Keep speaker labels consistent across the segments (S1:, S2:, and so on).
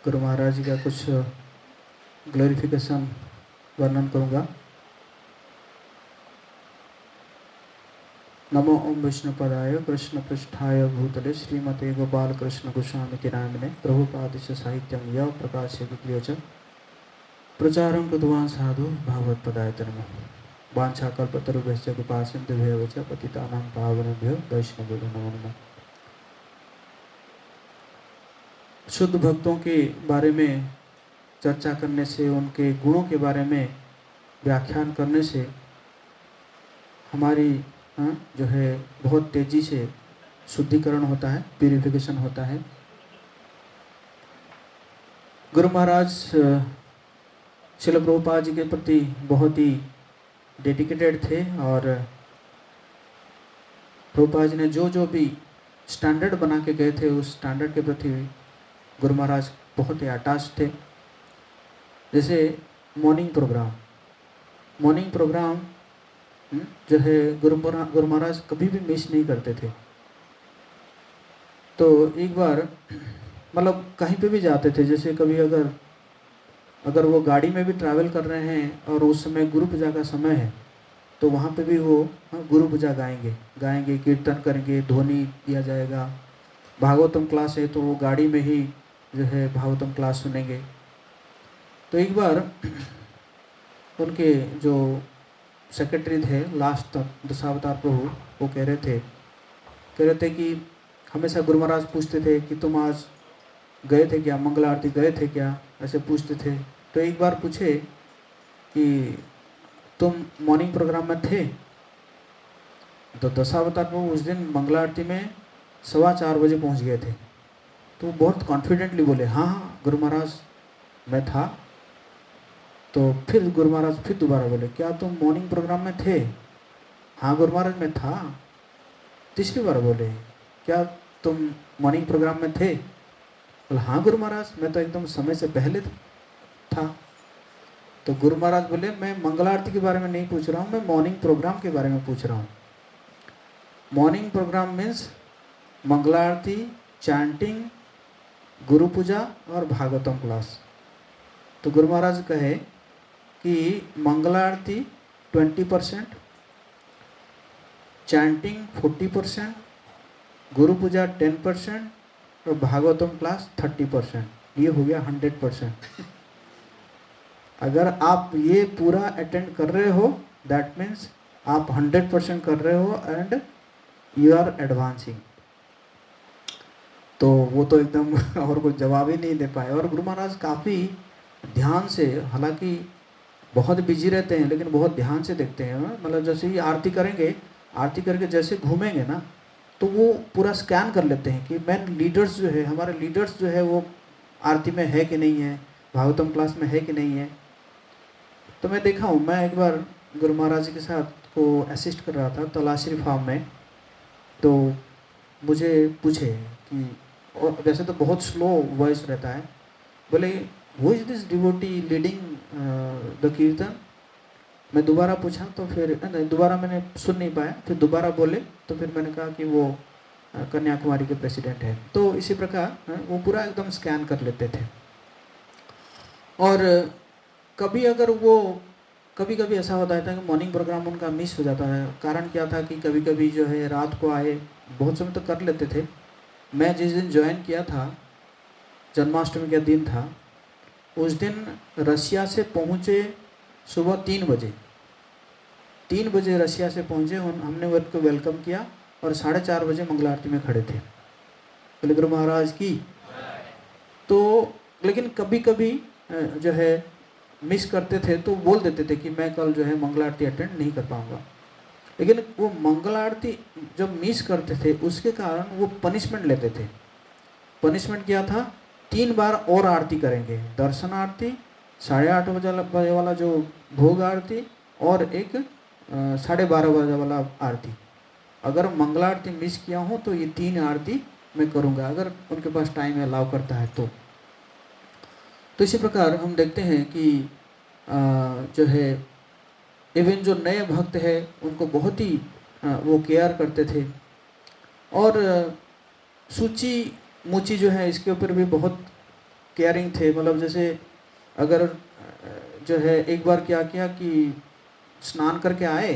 S1: गुरु महाराज जी का कुछ ग्लोरिफिकेशन वर्णन करूँगा। नमो ओम विष्णुपदाय कृष्ण पृष्ठाय भूतले श्रीमते गोपाल कृष्ण गोस्वामी नामिने प्रभुपादिस्य साहित्यं यः प्रकाश्य विक्लियच प्रचारं कृतवान् साधु भागवत पदाय नमः। वाञ्छाकल्पतरुभ्यश्च कृपासिन्धुभ्यः च पतितानां पावनेभ्यो वैष्णवेभ्यो नमो नमः। शुद्ध भक्तों के बारे में चर्चा करने से, उनके गुणों के बारे में व्याख्यान करने से हमारी जो है बहुत तेजी से शुद्धिकरण होता है, प्यूरिफिकेशन होता है। गुरु महाराज श्रील प्रभुपाद जी के प्रति बहुत ही डेडिकेटेड थे और प्रभुपाद जी ने जो जो भी स्टैंडर्ड बना के गए थे उस स्टैंडर्ड के प्रति गुरु महाराज बहुत ही अटैच थे। जैसे मॉर्निंग प्रोग्राम जो है गुरु महाराज कभी भी मिस नहीं करते थे। तो एक बार मतलब कहीं पे भी जाते थे, जैसे कभी अगर वो गाड़ी में भी ट्रैवल कर रहे हैं और उस समय गुरु पूजा का समय है तो वहाँ पे भी वो गुरु पूजा गाएंगे, कीर्तन करेंगे, ध्वनि दिया जाएगा। भागवतम क्लास है तो वो गाड़ी में ही जो है भागवतम क्लास सुनेंगे। तो एक बार उनके जो सेक्रेटरी थे लास्ट तक दशावतार प्रभु, वो कह रहे थे कि हमेशा गुरु महाराज पूछते थे कि तुम आज गए थे क्या, मंगल आरती गए थे क्या, ऐसे पूछते थे। तो एक बार पूछे कि तुम मॉर्निंग प्रोग्राम में थे? तो दशावतार प्रभु उस दिन मंगल आरती में 4:15 बजे पहुंच गए थे। तो बहुत कॉन्फिडेंटली बोले हाँ गुरु महाराज मैं था। तो फिर गुरु महाराज फिर दोबारा बोले क्या तुम मॉर्निंग प्रोग्राम में थे? हाँ गुरु महाराज मैं था। तीसरी बार बोले क्या तुम मॉर्निंग प्रोग्राम में थे? बोले हाँ गुरु महाराज मैं तो एकदम समय से पहले था। तो गुरु महाराज बोले मैं मंगल आरती के बारे में नहीं पूछ रहा हूँ, मैं मॉर्निंग प्रोग्राम के बारे में पूछ रहा हूँ। मॉर्निंग प्रोग्राम मीन्स मंगल आरती, चैंटिंग, गुरु पूजा और भागवतम क्लास। तो गुरु महाराज कहे कि मंगल आरती 20%, चैंटिंग 40%, गुरु पूजा 10% और भागवतम क्लास 30%। ये हो गया 100%। अगर आप ये पूरा अटेंड कर रहे हो दैट मीन्स आप 100% कर रहे हो एंड यू आर एडवांसिंग। तो वो तो एकदम और कुछ जवाब ही नहीं दे पाए। और गुरु महाराज काफ़ी ध्यान से, हालांकि बहुत बिजी रहते हैं लेकिन बहुत ध्यान से देखते हैं। मतलब जैसे ही आरती करेंगे, आरती करके जैसे घूमेंगे ना तो वो पूरा स्कैन कर लेते हैं कि मेन लीडर्स जो है, हमारे लीडर्स जो है वो आरती में है कि नहीं है, भागवतम क्लास में है कि नहीं है। तो मैं देखा हूँ, मैं एक बार गुरु महाराज जी के साथ को असिस्ट कर रहा था तलाशरी फार्म में। तो मुझे पूछे कि, और वैसे तो बहुत स्लो वॉइस रहता है, बोले वो is this devotee leading the कीर्तन। मैं दोबारा पूछा तो फिर दोबारा मैंने सुन नहीं पाया, फिर दोबारा बोले तो फिर मैंने कहा कि वो कन्याकुमारी के प्रेसिडेंट है। तो इसी प्रकार वो पूरा एकदम स्कैन कर लेते थे। और कभी अगर वो कभी ऐसा होता था कि मॉर्निंग प्रोग्राम उनका मिस हो जाता है। कारण क्या था कि कभी कभी जो है रात को आए, बहुत समय तक कर लेते थे। मैं जिस दिन ज्वाइन किया था, जन्माष्टमी का दिन था, उस दिन रशिया से पहुँचे सुबह 3 बजे। 3 बजे रशिया से पहुँचे, हमने उनको वेलकम किया और 4:30 बजे मंगल आरती में खड़े थे। बोले गुरु महाराज की। तो लेकिन कभी कभी जो है मिस करते थे तो बोल देते थे कि मैं कल जो है मंगल आरती अटेंड नहीं कर पाऊँगा। लेकिन वो मंगल आरती जब मिस करते थे उसके कारण वो पनिशमेंट लेते थे। पनिशमेंट क्या था? 3 बार और आरती करेंगे, दर्शन आरती, 8:30 बजे वाला जो भोग आरती और एक 12:30 बजे वाला आरती। अगर मंगल आरती मिस किया हूँ तो ये 3 आरती मैं करूँगा, अगर उनके पास टाइम अलाउ करता है तो। इसी प्रकार हम देखते हैं कि जो है इवन जो नए भक्त है उनको बहुत ही वो केयर करते थे। और सूची मूची जो है इसके ऊपर भी बहुत केयरिंग थे। मतलब जैसे अगर जो है एक बार क्या किया कि स्नान करके आए,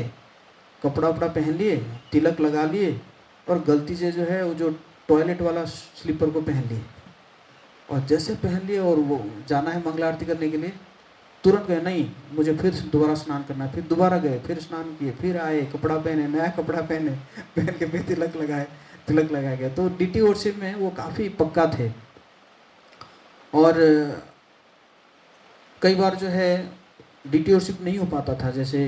S1: कपड़ा वपड़ा पहन लिए, तिलक लगा लिए, और गलती से जो है वो जो टॉयलेट वाला स्लीपर को पहन लिए, और जैसे पहन लिए और वो जाना है मंगला आरती करने के लिए, तुरंत गए, नहीं मुझे फिर दोबारा स्नान करना है। फिर दोबारा गए, फिर स्नान किए, फिर आए, कपड़ा पहने, नया कपड़ा पहने, पहन के फिर तिलक लगाए, तिलक लगाया गया। तो डीटी वर्शिप में वो काफ़ी पक्का थे। और कई बार जो है डीटी वर्शिप नहीं हो पाता था, जैसे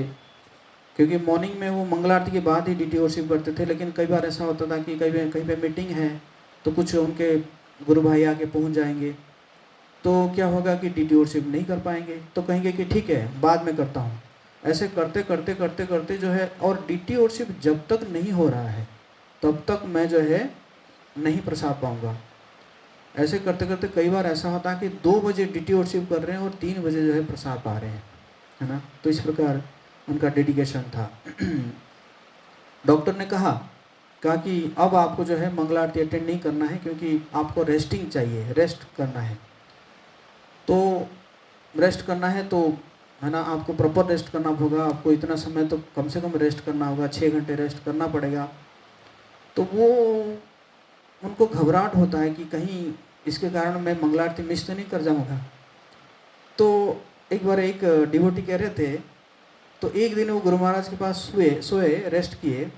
S1: क्योंकि मॉर्निंग में वो मंगला आरती के बाद ही डीटी वर्शिप करते थे, लेकिन कई बार ऐसा होता था कि कहीं पे मीटिंग है तो कुछ उनके गुरु भाई आके पहुंच जाएंगे, तो क्या होगा कि डीटी वर्शिप नहीं कर पाएंगे, तो कहेंगे कि ठीक है बाद में करता हूँ। ऐसे करते करते करते करते जो है, और डीटी वर्शिप जब तक नहीं हो रहा है तब तक मैं जो है नहीं प्रसाद पाऊंगा। ऐसे करते करते कई बार ऐसा होता है कि 2 बजे डीटी वर्शिप कर रहे हैं और 3 बजे जो है प्रसाद पा रहे हैं, है ना। तो इस प्रकार उनका डेडिकेशन था। डॉक्टर ने कहा कि अब आपको जो है मंगला आरती अटेंड नहीं करना है, क्योंकि आपको रेस्टिंग चाहिए, रेस्ट करना है। तो रेस्ट करना है तो है ना, आपको प्रॉपर रेस्ट करना होगा, आपको इतना समय तो कम से कम रेस्ट करना होगा, 6 घंटे रेस्ट करना पड़ेगा। तो वो उनको घबराहट होता है कि कहीं इसके कारण मैं मंगला आरती मिस तो नहीं कर जाऊँगा। तो एक बार एक डिवोटी कह रहे थे, तो एक दिन वो गुरु महाराज के पास सोए, रेस्ट किए।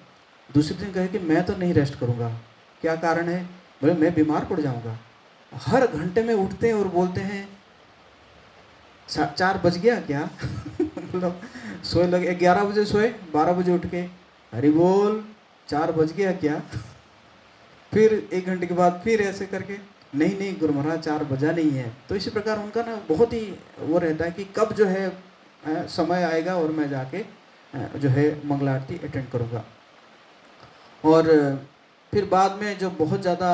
S1: दूसरे दिन कहे कि मैं तो नहीं रेस्ट करूँगा। क्या कारण है? बोले मैं बीमार पड़ जाऊँगा। हर घंटे में उठते हैं और बोलते हैं 4 बज गया क्या? मतलब सोए लगे, 11 बजे सोए, 12 बजे उठ के हरि बोल 4 बज गया क्या? फिर 1 घंटे के बाद फिर ऐसे करके, नहीं नहीं गुरु महाराज 4 बजा नहीं है। तो इसी प्रकार उनका ना बहुत ही वो रहता है कि कब जो है समय आएगा और मैं जाके जो है मंगला आरती अटेंड करूँगा। और फिर बाद में जो बहुत ज़्यादा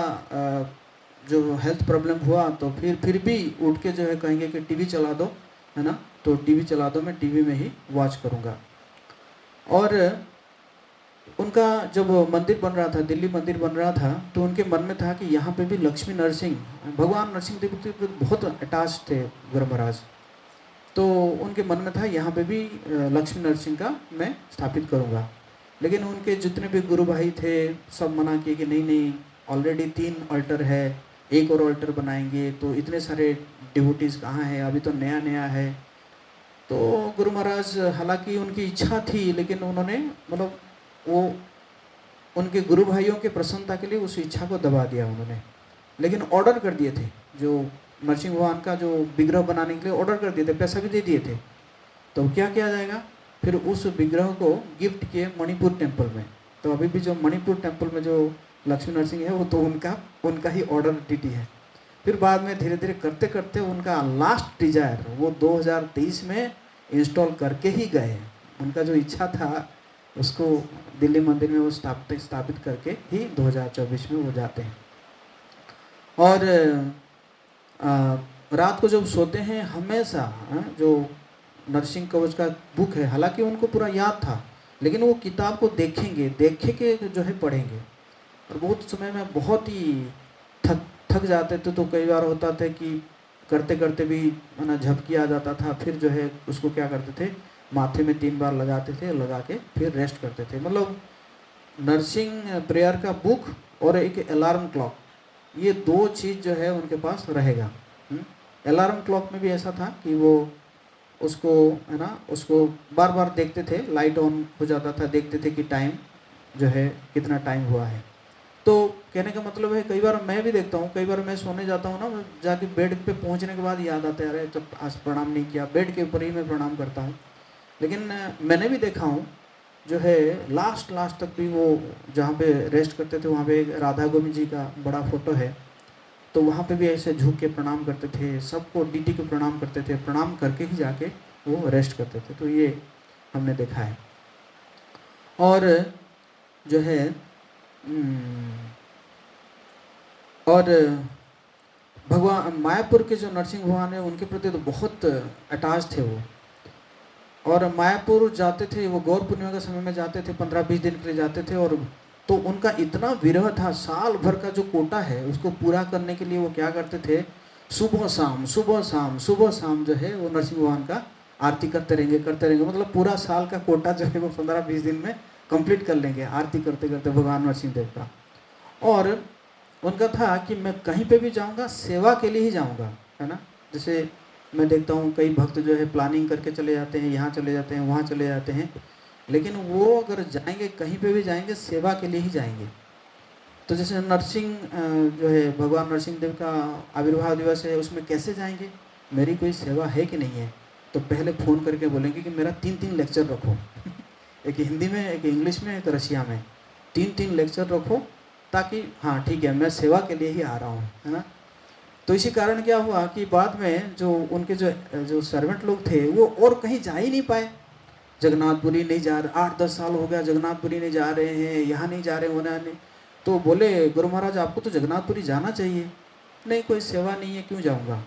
S1: जो हेल्थ प्रॉब्लम हुआ, तो फिर भी उठ के जो है कहेंगे कि टीवी चला दो, है ना, तो टीवी चला दो, मैं टीवी में ही वॉच करूँगा। और उनका जब मंदिर बन रहा था, दिल्ली मंदिर बन रहा था, तो उनके मन में था कि यहाँ पे भी लक्ष्मी नरसिंह, भगवान नरसिंह देव के बहुत अटैच थे गुरु महाराज। तो उनके मन में था यहाँ पे भी लक्ष्मी नरसिंह का मैं स्थापित करूँगा। लेकिन उनके जितने भी गुरु भाई थे सब मना किए कि नहीं नहीं, ऑलरेडी 3 अल्टर है, एक और अल्टर बनाएंगे, तो इतने सारे डिवोटीज़ कहाँ हैं, अभी तो नया नया है। तो गुरु महाराज, हालांकि उनकी इच्छा थी, लेकिन उन्होंने मतलब वो उनके गुरु भाइयों के प्रसन्नता के लिए उस इच्छा को दबा दिया उन्होंने। लेकिन ऑर्डर कर दिए थे, जो नरसिंह भगवान का जो विग्रह बनाने के लिए ऑर्डर कर दिए थे, पैसा भी दे दिए थे। तो क्या किया जाएगा, फिर उस विग्रह को गिफ्ट किए मणिपुर टेम्पल में। तो अभी भी जो मणिपुर टेम्पल में जो लक्ष्मी नरसिंह है वो तो उनका ही ऑर्डर डीटी है। फिर बाद में धीरे धीरे करते करते उनका लास्ट डिजायर वो 2023 में इंस्टॉल करके ही गए। उनका जो इच्छा था उसको दिल्ली मंदिर में वो स्थापित करके ही 2024 में वो जाते हैं। और रात को जब सोते हैं हमेशा जो नरसिंह कवच का बुक है, हालांकि उनको पूरा याद था, लेकिन वो किताब को देखे के जो है पढ़ेंगे। और बहुत समय में बहुत ही थक जाते थे, तो कई बार होता था कि करते करते भी ना झपकी आ जाता था। फिर जो है उसको क्या करते थे, माथे में 3 बार लगाते थे, लगा के फिर रेस्ट करते थे। मतलब नरसिंह प्रेयर का बुक और एक अलार्म क्लॉक, ये 2 चीज़ जो है उनके पास रहेगा। अलार्म क्लॉक में भी ऐसा था कि वो उसको है ना, उसको बार बार देखते थे, लाइट ऑन हो जाता था, देखते थे कि टाइम जो है कितना टाइम हुआ है। तो कहने का मतलब है, कई बार मैं भी देखता हूँ, कई बार मैं सोने जाता हूँ ना, जाके बेड पे पहुँचने के बाद याद आता है, अरे जब आज प्रणाम नहीं किया, बेड के ऊपर ही मैं प्रणाम करता हूँ। लेकिन मैंने भी देखा हूँ जो है लास्ट तक भी वो जहाँ पे रेस्ट करते थे, वहाँ पे एक राधा गोविंद जी का बड़ा फोटो है, तो वहाँ पे भी ऐसे झुक के प्रणाम करते थे, सबको डीटी को प्रणाम करते थे, प्रणाम करके ही जाके वो रेस्ट करते थे। तो ये हमने देखा है। और जो है और भगवान मायापुर के जो नरसिंह भगवान है उनके प्रति तो बहुत अटैच थे वो। और मायापुर जाते थे, वो गौर पूर्णिमा के समय में जाते थे, 15-20 दिन के लिए जाते थे। और तो उनका इतना विरह था, साल भर का जो कोटा है उसको पूरा करने के लिए वो क्या करते थे, सुबह शाम सुबह शाम सुबह शाम जो है वो नरसिंह भगवान का आरती करते रहेंगे, मतलब पूरा साल का कोटा जो है वो 15-20 दिन में कंप्लीट कर लेंगे आरती करते करते भगवान नरसिंह देव का। और उनका था कि मैं कहीं पे भी जाऊंगा सेवा के लिए ही जाऊंगा, है ना। जैसे मैं देखता हूँ कई भक्त जो है प्लानिंग करके चले जाते हैं, यहाँ चले जाते हैं, वहाँ चले जाते हैं, लेकिन वो अगर जाएंगे कहीं पे भी जाएंगे सेवा के लिए ही जाएंगे। तो जैसे नरसिंह जो है भगवान नरसिंह देव का आविर्भाव दिवस है, उसमें कैसे जाएंगे, मेरी कोई सेवा है कि नहीं है, तो पहले फ़ोन करके बोलेंगे कि मेरा 3-3 लेक्चर रखो एक हिंदी में, एक इंग्लिश में, एक रशिया में, 3-3 लेक्चर रखो, ताकि हाँ ठीक है मैं सेवा के लिए ही आ रहा हूँ, है ना। तो इसी कारण क्या हुआ कि बाद में जो उनके जो सर्वेंट लोग थे वो और कहीं जा ही नहीं पाए, जगन्नाथपुरी नहीं जा रहे, 8-10 साल हो गया जगन्नाथपुरी नहीं जा रहे हैं, यहाँ नहीं जा रहे वहाँ नहीं। तो बोले गुरु महाराज आपको तो जगन्नाथपुरी जाना चाहिए। नहीं कोई सेवा नहीं है क्यों जाऊँगा।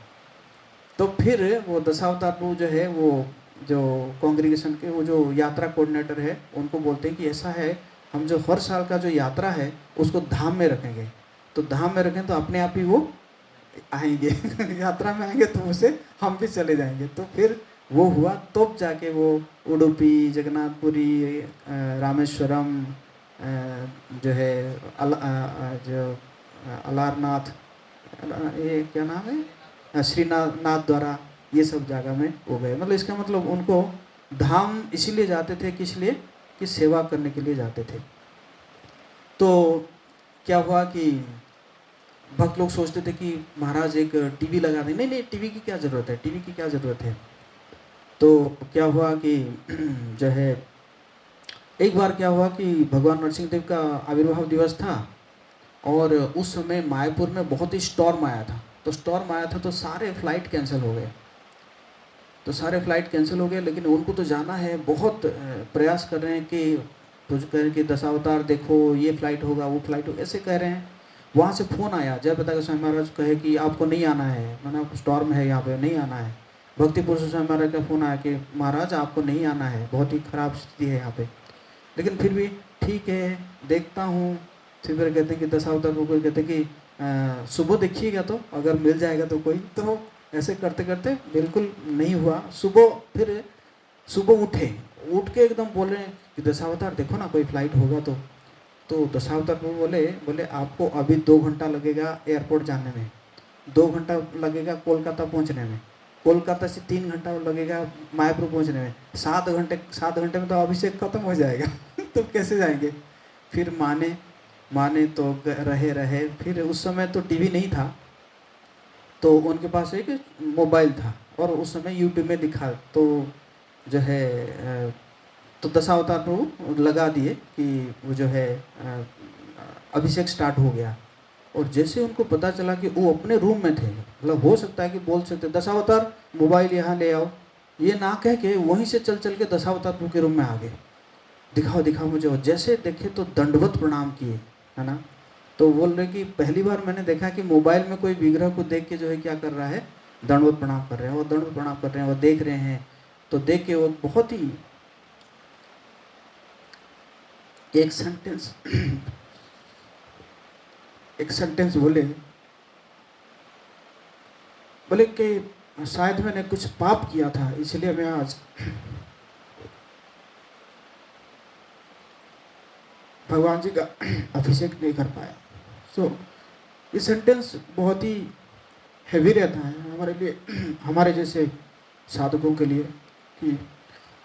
S1: तो फिर वो दशावतार प्रभु जो है वो जो कांग्रीगेशन के वो जो यात्रा कोऑर्डिनेटर है उनको बोलते हैं कि ऐसा है हम जो हर साल का जो यात्रा है उसको धाम में रखेंगे, तो धाम में रखें तो अपने आप ही वो आएंगे यात्रा में आएंगे तो उसे हम भी चले जाएंगे। तो फिर वो हुआ, तब जाके वो उडुपी, जगन्नाथपुरी, रामेश्वरम, जो है जो अलारनाथ, ये क्या नाम है, श्रीनाथ द्वारा, ये सब जगह में हो गए। मतलब इसका मतलब उनको धाम इसीलिए जाते थे कि इसलिए कि सेवा करने के लिए जाते थे। तो क्या हुआ कि भक्त लोग सोचते थे कि महाराज एक टीवी लगा दें, नहीं नहीं टीवी की क्या ज़रूरत है, टीवी की क्या ज़रूरत है। तो क्या हुआ कि जो है एक बार क्या हुआ कि भगवान नरसिंह देव का आविर्भाव दिवस था और उस समय मायापुर में बहुत ही स्टॉर्म आया था। तो स्टॉर्म आया था तो सारे फ्लाइट कैंसिल हो गए, तो सारे फ्लाइट कैंसिल हो गए, लेकिन उनको तो जाना है, बहुत प्रयास कर रहे हैं कि कुछ कह रहे कि दशावतार देखो ये फ्लाइट होगा वो फ्लाइट होगा, ऐसे कह रहे हैं। वहाँ से फ़ोन आया जयप्रताप स्वामी महाराज कहे कि आपको नहीं आना है, माना स्टॉर्म है यहाँ पे नहीं आना है। भक्ति पुरुष स्वामी महाराज का फ़ोन आया कि महाराज आपको नहीं आना है, बहुत ही ख़राब स्थिति है यहाँ पे। लेकिन फिर भी ठीक है देखता हूँ। फिर कहते हैं कि दशावतार को कोई कहते हैं कि सुबह देखिएगा तो अगर मिल जाएगा तो कोई, तो ऐसे करते करते बिल्कुल नहीं हुआ। फिर सुबह उठ के एकदम बोल रहे हैं कि दशावतार देखो ना कोई फ्लाइट होगा तो दशावतार को बोले आपको अभी 2 घंटा लगेगा एयरपोर्ट जाने में, 2 घंटा लगेगा कोलकाता पहुंचने में, कोलकाता से 3 घंटा लगेगा मायापुर पहुंचने में, 7 घंटे में तो अभिषेक खत्म हो जाएगा तो कैसे जाएंगे। फिर माने तो रहे। फिर उस समय तो टीवी नहीं था, तो उनके पास एक मोबाइल था और उस समय यूट्यूब में दिखा, तो जो है तो दशावतार प्रभु लगा दिए कि वो जो है अभिषेक स्टार्ट हो गया। और जैसे उनको पता चला कि वो अपने रूम में थे, मतलब हो सकता है कि बोल सकते दशावतार मोबाइल यहाँ ले आओ, ये ना कह के वहीं से चल के दशावतार प्रभु के रूम में आ गए, दिखाओ मुझे। और जैसे देखे तो दंडवत प्रणाम किए, है ना। तो बोल रहे कि पहली बार मैंने देखा कि मोबाइल में कोई विग्रह को देख के जो है क्या कर रहा है, दंडवत प्रणाम कर रहे हैं, वो दंडवत प्रणाम कर रहे हैं, वो देख रहे हैं। तो देख के वो बहुत ही एक सेंटेंस बोले कि शायद मैंने कुछ पाप किया था इसलिए मैं आज भगवान जी का अभिषेक नहीं कर पाया। सो ये सेंटेंस बहुत ही हैवी रहता है हमारे लिए, हमारे जैसे साधकों के लिए, कि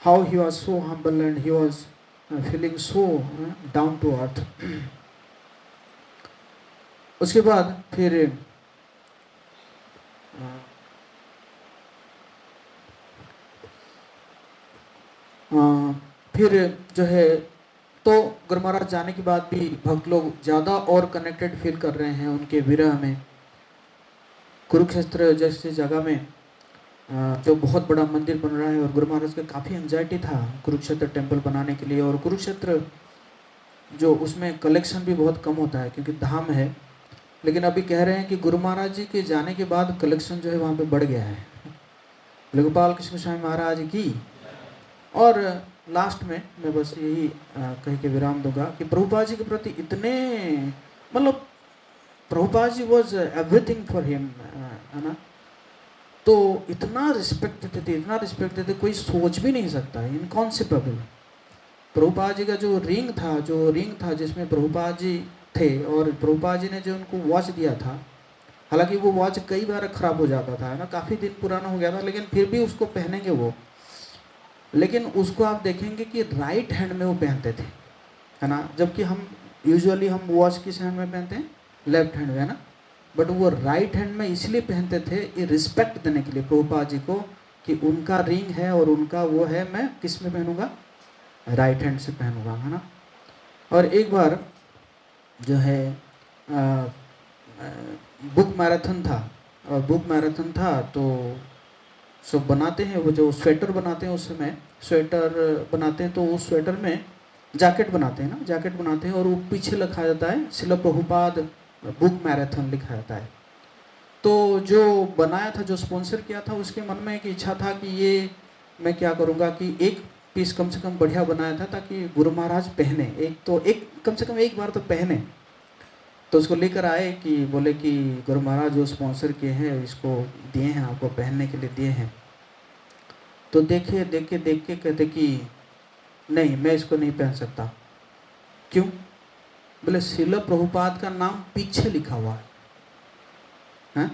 S1: how he was so humble and he was feeling so down to earth. उसके बाद फिर जो है तो गुरु महाराज जाने के बाद भी भक्त लोग ज़्यादा और कनेक्टेड फील कर रहे हैं उनके विरह में। कुरुक्षेत्र जैसी जगह में जो बहुत बड़ा मंदिर बन रहा है और गुरु महाराज का काफ़ी एंजाइटी था कुरुक्षेत्र टेम्पल बनाने के लिए। और कुरुक्षेत्र जो उसमें कलेक्शन भी बहुत कम होता है क्योंकि धाम है, लेकिन अभी कह रहे हैं कि गुरु महाराज जी के जाने के बाद कलेक्शन जो है वहाँ पे बढ़ गया है। गोपाल कृष्ण स्वामी महाराज की। और लास्ट में मैं बस यही कह के विराम दूंगा कि प्रभुपाद जी के प्रति इतने, मतलब Prabhupada ji was everything for him, है ना। तो इतना रिस्पेक्ट देते थे, इतना रिस्पेक्ट देते, कोई सोच भी नहीं सकता, इनकॉन्सेप्टेबल। प्रभुपाद जी का जो रिंग था जिसमें प्रभुपाद जी थे, और प्रभुपाद जी ने जो उनको वॉच दिया था, हालांकि वो वॉच कई बार खराब हो जाता था, है ना, काफ़ी दिन पुराना हो गया था, लेकिन फिर भी उसको पहनेंगे वो। लेकिन उसको आप देखेंगे कि राइट हैंड में वो पहनते थे, है ना, जबकि हम यूजुअली हम वॉच किस हैंड में पहनते हैं, लेफ्ट हैंड में, है ना, बट वो राइट हैंड में इसलिए पहनते थे, ये रिस्पेक्ट देने के लिए प्रभुपाद जी को, कि उनका रिंग है और उनका वो है, मैं किस में पहनूंगा, राइट हैंड से पहनूंगा, है ना। और एक बार जो है बुक मैराथन था, और बुक मैराथन था तो सब बनाते हैं, वो जो स्वेटर बनाते हैं, उस समय स्वेटर बनाते हैं, तो उस स्वेटर में जैकेट बनाते हैं ना, जैकेट बनाते हैं, और वो पीछे लिखा जाता है शिल प्रभुपाद बुक मैराथन लिखा जाता है। तो जो बनाया था, जो स्पॉन्सर किया था, उसके मन में एक इच्छा था कि ये मैं क्या करूँगा कि एक पीस कम से कम बढ़िया बनाया था, ताकि गुरु महाराज पहने, एक कम से कम एक बार तो पहने। तो उसको लेकर आए, कि बोले कि गुरु महाराज जो स्पॉन्सर किए हैं, इसको दिए हैं, आपको पहनने के लिए दिए हैं। तो देख के कहते कि नहीं, मैं इसको नहीं पहन सकता। क्यों? बोले शिल प्रभुपाद का नाम पीछे लिखा हुआ है,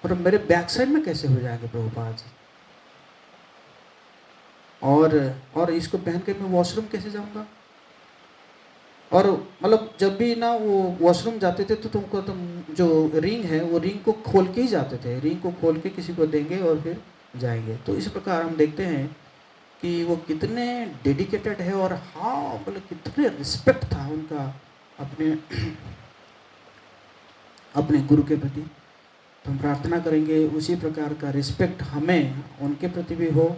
S1: और मेरे बैक साइड में कैसे हो जाएंगे प्रभुपाद जी, और इसको पहन के मैं वॉशरूम कैसे जाऊंगा। और मतलब जब भी ना वो वॉशरूम जाते थे, तो तुमको जो रिंग है, वो रिंग को खोल के ही जाते थे, रिंग को खोल के किसी को देंगे और फिर जाएंगे। तो इस प्रकार हम देखते हैं कि वो कितने डेडिकेटेड है, और हाँ मतलब कितने रिस्पेक्ट था उनका अपने गुरु के प्रति। तो हम प्रार्थना करेंगे उसी प्रकार का रिस्पेक्ट हमें उनके प्रति भी हो,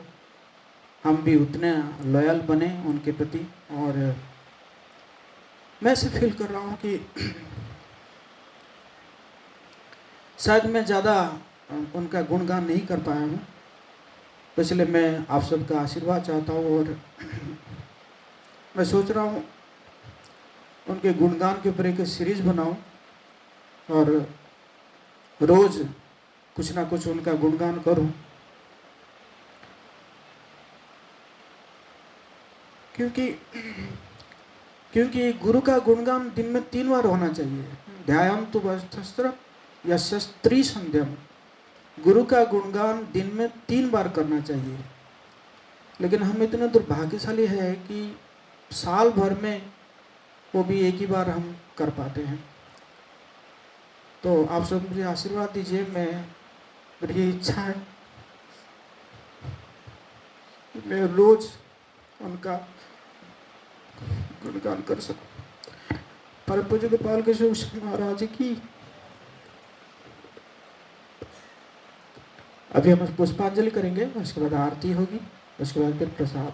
S1: हम भी उतने लॉयल बने उनके प्रति। और मैं ऐसे फील कर रहा हूँ कि शायद मैं ज़्यादा उनका गुणगान नहीं कर पाया हूँ, तो इसलिए मैं आप सबका आशीर्वाद चाहता हूँ, और मैं सोच रहा हूँ उनके गुणगान के ऊपर एक सीरीज बनाऊँ, और रोज़ कुछ ना कुछ उनका गुणगान करूँ, क्योंकि गुरु का गुणगान दिन में 3 बार होना चाहिए। ध्यायम तो वस्त्र या शस्त्री संध्यम, गुरु का गुणगान दिन में 3 बार करना चाहिए। लेकिन हम इतने दुर्भाग्यशाली है कि साल भर में वो भी एक ही बार हम कर पाते हैं। तो आप सब मुझे आशीर्वाद दीजिए, मेरी इच्छा है कि मैं रोज उनका गुणगान कर सकूं। परम पूज्य गोपाल कृष्ण महाराज की। अभी हम पुष्पांजलि करेंगे, उसके बाद आरती होगी, उसके बाद फिर प्रसाद।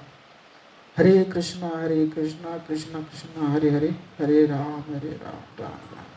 S1: हरे कृष्णा कृष्णा कृष्णा हरे हरे, हरे राम राम राम।